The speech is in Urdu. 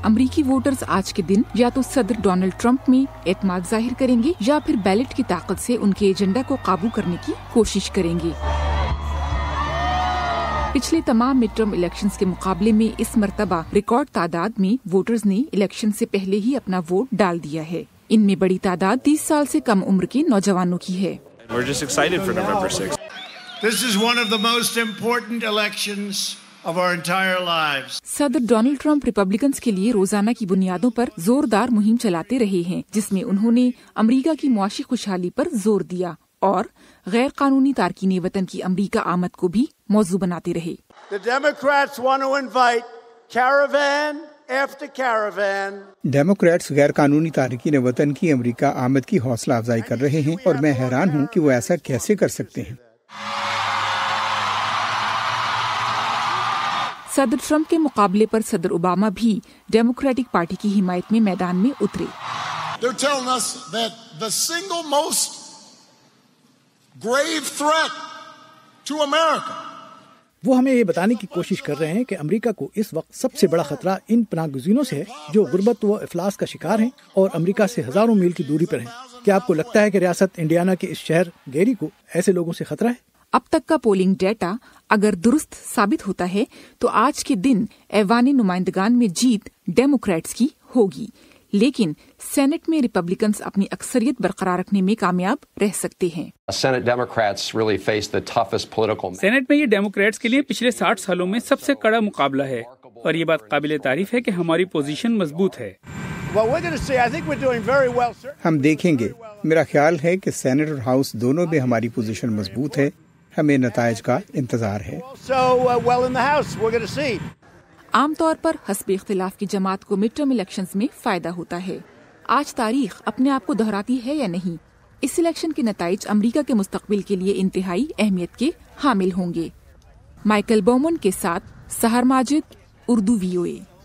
امریکی ووٹرز آج کے دن یا تو صدر ڈونلڈ ٹرمپ میں اعتماد ظاہر کریں گے یا پھر بیلٹ کی طاقت سے ان کے ایجنڈا کو قابو کرنے کی کوشش کریں گے۔ پچھلے تمام مڈ ٹرم الیکشنز کے مقابلے میں اس مرتبہ ریکارڈ تعداد میں ووٹرز نے الیکشن سے پہلے ہی اپنا ووٹ ڈال دیا ہے۔ ان میں بڑی تعداد 30 سال سے کم عمر کے نوجوانوں کی ہے۔ We're just excited for November 6th. This is one of the most important elections of our entire lives. صدر ڈونلڈ ٹرمپ ریپبلکنز کے لیے روزانہ کی بنیادوں پر زوردار مہم چلاتے رہے ہیں، جس میں انہوں نے امریکہ کی معاشی خوشحالی پر زور دیا اور غیر قانونی تارکین وطن کی امریکہ آمد کو بھی موضوع بناتے رہے۔ The Democrats want to invite caravan after caravan. Democrats غیر قانونی تارکین وطن کی امریکہ آمد کی حوصلہ افزائی کر رہے ہیں اور میں حیران ہوں کہ وہ ایسا کیسے کر سکتے ہیں۔ صدر ٹرمپ کے مقابلے پر صدر اوباما بھی ڈیموکریٹک پارٹی کی حمایت میں میدان میں اترے۔ They're telling us that the single most grave threat to America. وہ ہمیں یہ بتانے کی کوشش کر رہے ہیں کہ امریکہ کو اس وقت سب سے بڑا خطرہ ان پناہ گزینوں سے ہے جو غربت و افلاس کا شکار ہیں اور امریکہ سے ہزاروں میل کی دوری پر ہیں۔ کیا آپ کو لگتا ہے کہ ریاست انڈیانا کے اس شہر گیری کو ایسے لوگوں سے خطرہ ہے؟ اب تک کا پولنگ ڈیٹا اگر درست ثابت ہوتا ہے تو آج کے دن ایوان نمائندگان میں جیت ڈیموکریٹس کی ہوگی، لیکن سینٹ میں ریپبلکنز اپنی اکثریت برقرار رکھنے میں کامیاب رہ سکتے ہیں۔ سینٹ میں یہ ڈیموکریٹس کے لیے پچھلے 60 سالوں میں سب سے کڑا مقابلہ ہے اور یہ بات قابل تعریف ہے کہ ہماری پوزیشن مضبوط ہے۔ ہم دیکھیں گے۔ میرا خیال ہے کہ سینٹ اور ہاؤس دونوں میں ہماری پوزیشن مضبوط ہے۔ ہمیں نتائج کا انتظار ہے۔ عام طور پر حسب اختلاف کی جماعت کو مڈ ٹرم الیکشنز میں فائدہ ہوتا ہے۔ آج تاریخ اپنے آپ کو دہراتی ہے یا نہیں؟ اس الیکشن کے نتائج امریکہ کے مستقبل کے لیے انتہائی اہمیت کے حامل ہوں گے۔ مائیکل بومن کے ساتھ سحر ماجد، اردو VOA۔